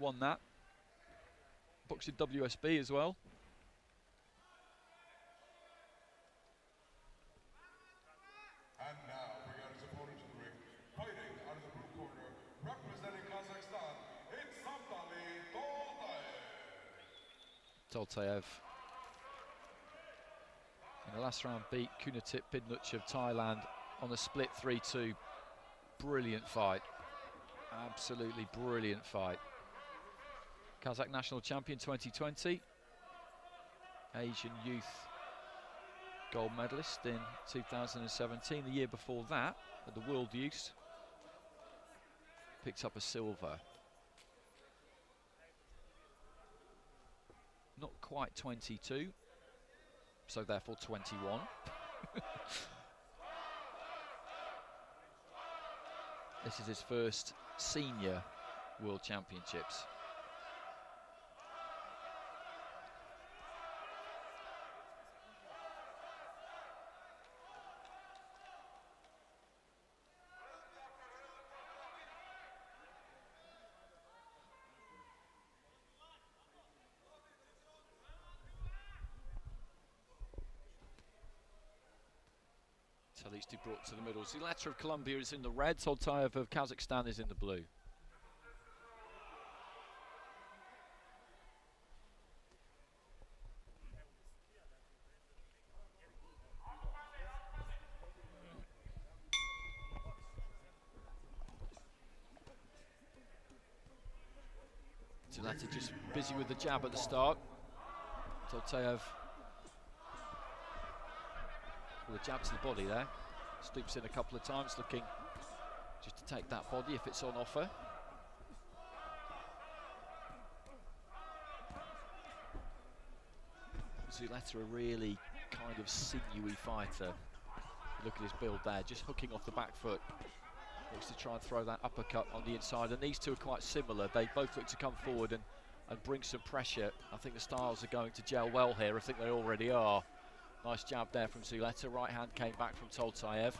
won that. Boxing WSB as well. And now we got his opponent to the ring, fighting out of the blue corner, representing Kazakhstan, it's Samatali Toltayev. In the last round beat Kunatip Bidnuch of Thailand on a split 3-2. Brilliant fight. Absolutely brilliant fight. Kazakh national champion 2020. Asian youth gold medalist in 2017. The year before that, at the World Youth, picked up a silver. Not quite 22, so therefore 21. This is his first senior World Championships. Talisti brought to the middle. ZULETA of Colombia is in the red. Toltayev of Kazakhstan is in the blue. ZULETA just busy with the jab at the start. Toltayev with a jab to the body there. Stoops in a couple of times, looking just to take that body if it's on offer. ZULETA, a really kind of sinewy fighter. Look at his build there, just hooking off the back foot. Looks to try and throw that uppercut on the inside, and these two are quite similar. They both look to come forward and bring some pressure. I think the styles are going to gel well here. I think they already are. Nice jab there from ZULETA. Right hand came back from Toltayev.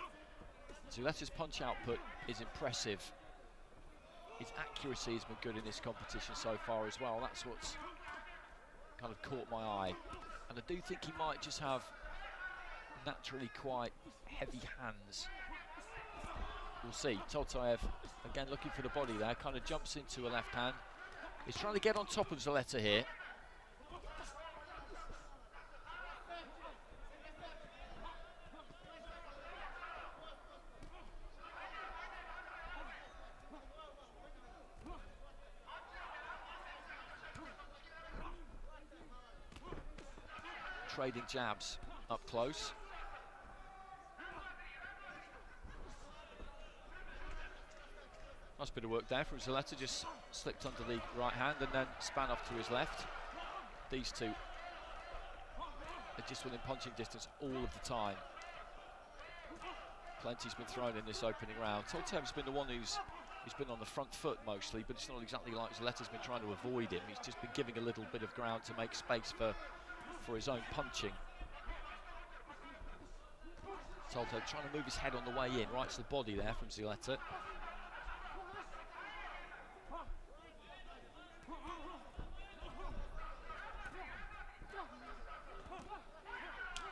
ZULETA's punch output is impressive. His accuracy has been good in this competition so far as well. That's what's kind of caught my eye. And I do think he might just have naturally quite heavy hands. We'll see. Toltayev, again, looking for the body there. Kind of jumps into a left hand. He's trying to get on top of ZULETA here. Trading jabs up close. Nice bit of work there from ZULETA, just slipped under the right hand and then span off to his left. These two are just within punching distance all of the time. Plenty's been thrown in this opening round. Toltayev's been the one who's been on the front foot mostly, but it's not exactly like ZULETA's been trying to avoid him. He's just been giving a little bit of ground to make space for his own punching. Toltayev trying to move his head on the way in, right to the body there from ZULETA.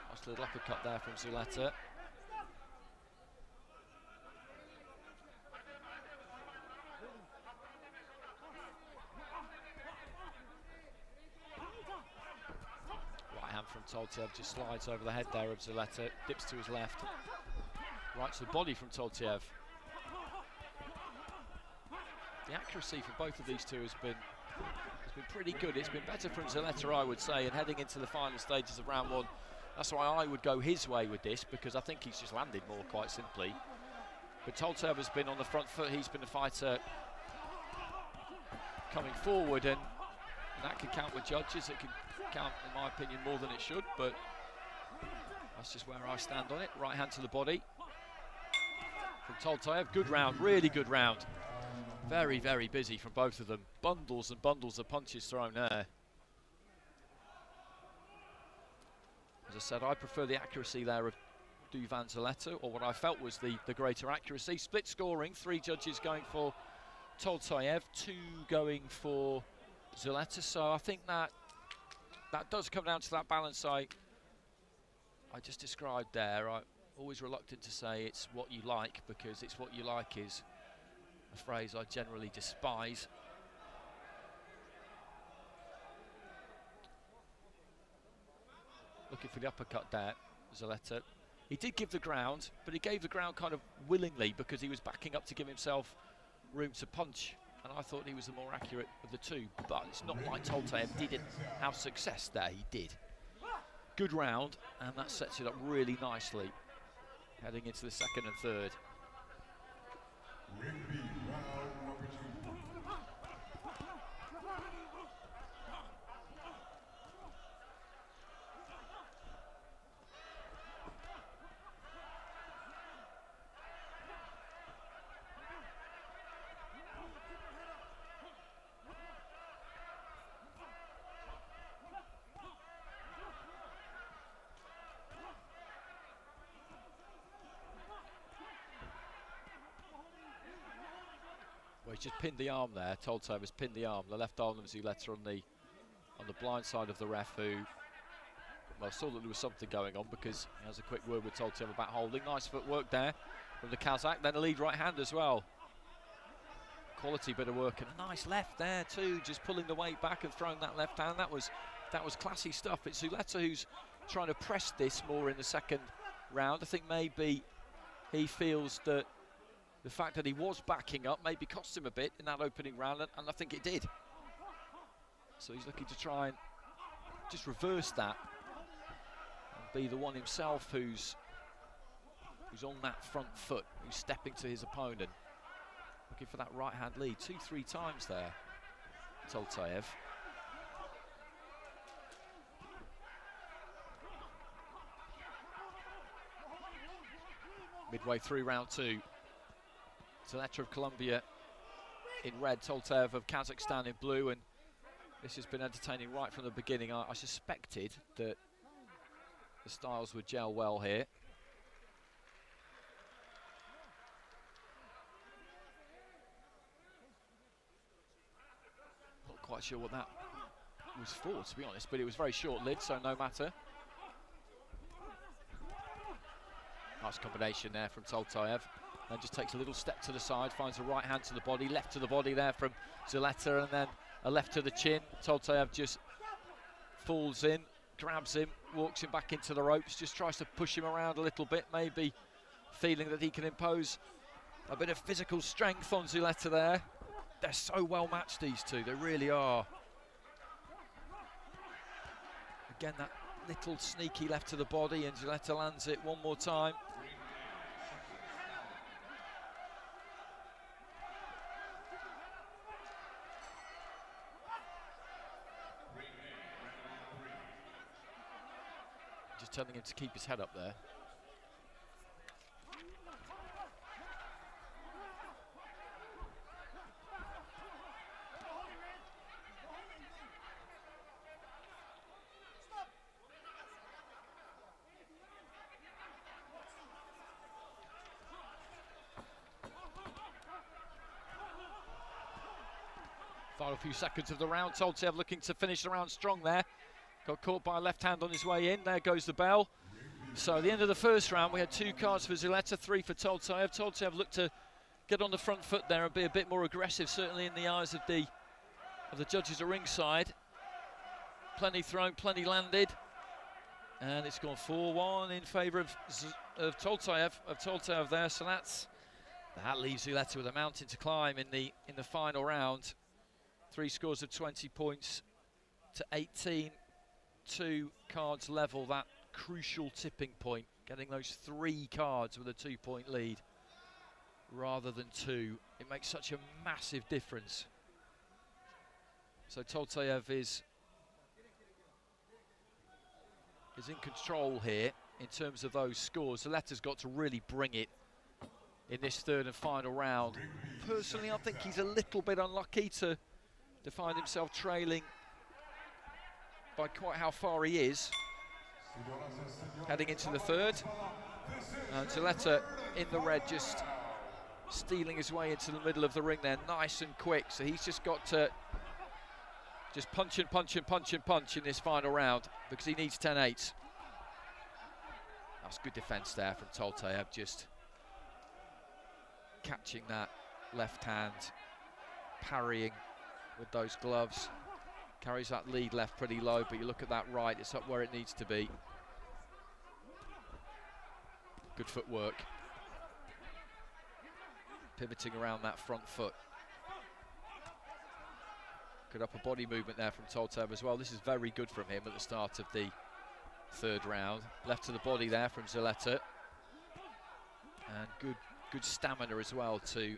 Nice little uppercut there from ZULETA. From Toltayev, just slides over the head there of ZULETA, dips to his left, right to the body from Toltayev. The accuracy for both of these two has been pretty good. It's been better from ZULETA, I would say, and heading into the final stages of round one, that's why I would go his way with this, because I think he's just landed more, quite simply. But Toltayev has been on the front foot. He's been a fighter coming forward, and that can count with judges. It can count, in my opinion, more than it should, but that's just where I stand on it. Right hand to the body from Toltayev. Good round, really good round. Very, very busy from both of them. Bundles and bundles of punches thrown there. As I said, I prefer the accuracy there of Duvan ZULETA, or what I felt was the greater accuracy. Split scoring, 3 judges going for Toltayev, 2 going for ZULETA. So I think that does come down to that balance I just described there. I'm always reluctant to say it's what you like, because it's what you like is a phrase I generally despise. Looking for the uppercut there, ZULETA. He did give the ground, but he gave the ground kind of willingly because he was backing up to give himself room to punch. And I thought he was the more accurate of the two, but it's not like Toltayev didn't have success there. He did. Good round, and that sets it up really nicely, heading into the second and third. Rigby, round number 2. Well, he's just pinned the arm there. Toltayev has pinned the arm. The left arm of ZULETA on the blind side of the ref, who, well, saw that there was something going on because he has a quick word with Toltayev about holding. Nice footwork there from the Kazakh. Then a lead right hand as well. Quality bit of work, and a nice left there too, just pulling the weight back and throwing that left hand. That was classy stuff. It's ZULETA who's trying to press this more in the second round. I think maybe he feels that the fact that he was backing up maybe cost him a bit in that opening round, and I think it did. So he's looking to try and just reverse that and be the one himself who's on that front foot, who's stepping to his opponent. Looking for that right hand lead 2-3 times there, Toltayev. Midway through round 2. ZULETA of Colombia in red, Toltayev of Kazakhstan in blue, and this has been entertaining right from the beginning. I suspected that the styles would gel well here. Not quite sure what that was for, to be honest, but it was very short-lived, so no matter. Nice combination there from Toltayev. Then just takes a little step to the side, finds a right hand to the body, left to the body there from ZULETA, and then a left to the chin. Toltayev just falls in, grabs him, walks him back into the ropes, just tries to push him around a little bit, maybe feeling that he can impose a bit of physical strength on ZULETA there. They're so well matched, these two, they really are. Again, that little sneaky left to the body, and ZULETA lands it one more time. Just telling him to keep his head up there. Final few seconds of the round. Toltayev looking to finish the round strong there. Got caught by a left hand on his way in. There goes the bell. So at the end of the first round, we had 2 cards for ZULETA, 3 for Toltayev. Toltayev looked to get on the front foot there and be a bit more aggressive, certainly in the eyes of the judges at ringside. Plenty thrown, plenty landed. And it's gone 4-1 in favour of Toltayev there. So that leaves ZULETA with a mountain to climb in the final round. 3 scores of 20 points to 18. 2 cards level, that crucial tipping point, getting those 3 cards with a 2-point lead rather than 2. It makes such a massive difference. So Toltayev is in control here in terms of those scores. ZULETA's got to really bring it in this third and final round. Personally, I think he's a little bit unlucky to find himself trailing by quite how far he is heading into the third. And ZULETA in the red, just stealing his way into the middle of the ring there, nice and quick. So he's just got to just punch and punch and punch and punch in this final round because he needs 10-8. That's good defence there from TOLTAYEV, just catching that left hand, parrying with those gloves. Carries that lead left pretty low, but you look at that right, it's up where it needs to be. Good footwork. Pivoting around that front foot. Good upper body movement there from TOLTAYEV as well. This is very good from him at the start of the third round. Left to the body there from ZULETA. And good stamina as well to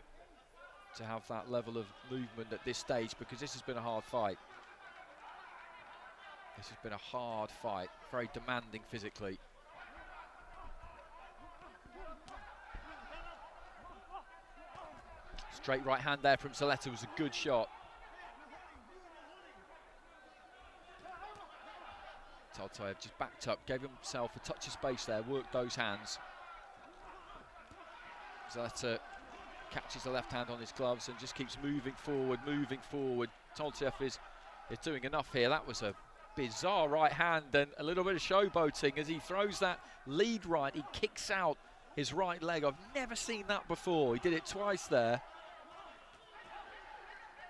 have that level of movement at this stage, because this has been a hard fight. This has been a hard fight, very demanding physically. Straight right hand there from ZULETA was a good shot. TOLTAYEV just backed up, gave himself a touch of space there, worked those hands. ZULETA catches the left hand on his gloves and just keeps moving forward, moving forward. TOLTAYEV is doing enough here. That was a bizarre right hand and a little bit of showboating as he throws that lead right. He kicks out his right leg. I've never seen that before. He did it twice there.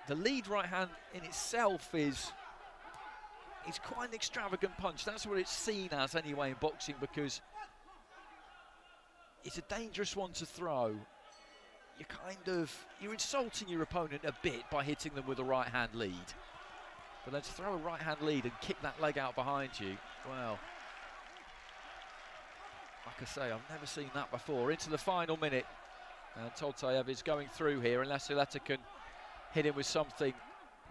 The lead right hand in itself is quite an extravagant punch. That's what it's seen as anyway in boxing, because it's a dangerous one to throw. You're insulting your opponent a bit by hitting them with a right hand lead. But then to throw a right hand lead and kick that leg out behind you, well, like I say, I've never seen that before. Into the final minute, and TOLTAYEV is going through here unless ZULETA can hit him with something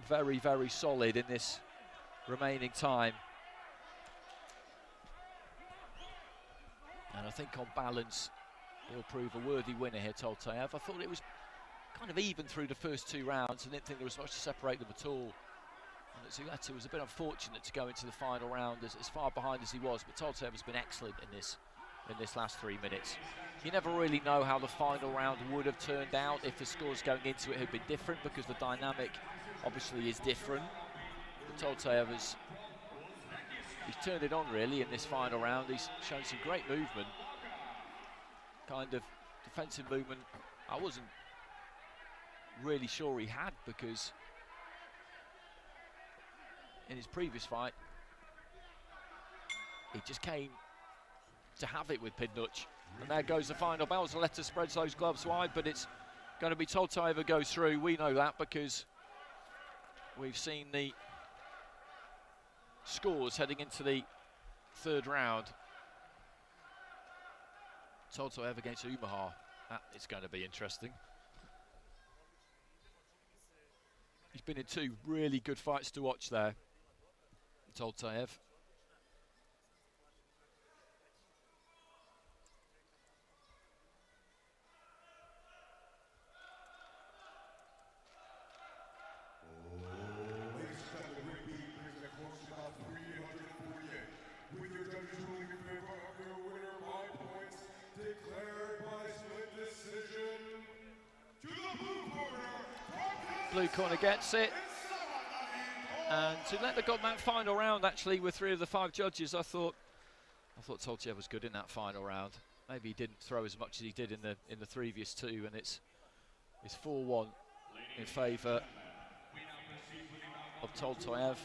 very, very solid in this remaining time. And I think on balance, he'll prove a worthy winner here, TOLTAYEV. I thought it was kind of even through the first two rounds. I didn't think there was much to separate them at all. And ZULETA was a bit unfortunate to go into the final round as far behind as he was, but TOLTAYEV has been excellent in this last 3 minutes. You never really know how the final round would have turned out if the scores going into it had been different, because the dynamic obviously is different. But TOLTAYEV he's turned it on really in this final round. He's shown some great movement, kind of defensive movement I wasn't really sure he had, because in his previous fight he just came to have it with Pidnuch. And there goes the final bell. ZULETA spreads those gloves wide, but it's going to be TOLTAYEV who goes through. We know that because we've seen the scores heading into the third round. TOLTAYEV against Umahar. That is going to be interesting. He's been in two really good fights to watch there, TOLTAYEV. Blue corner gets it, and ZULETA got that final round actually with 3 of the 5 judges. I thought TOLTAYEV was good in that final round. Maybe he didn't throw as much as he did in the previous 2, and it's 4-1 in favour of TOLTAYEV.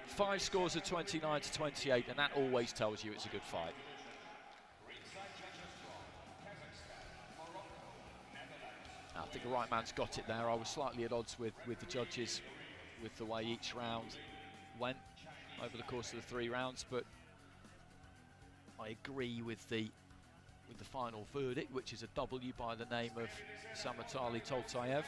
5 scores of 29-28, and that always tells you it's a good fight. I think the right man's got it there. I was slightly at odds with the judges with the way each round went over the course of the 3 rounds, but I agree with the final verdict, which is a W by the name of Samatali TOLTAYEV.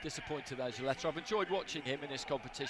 Disappointed as ZULETA. I've enjoyed watching him in this competition.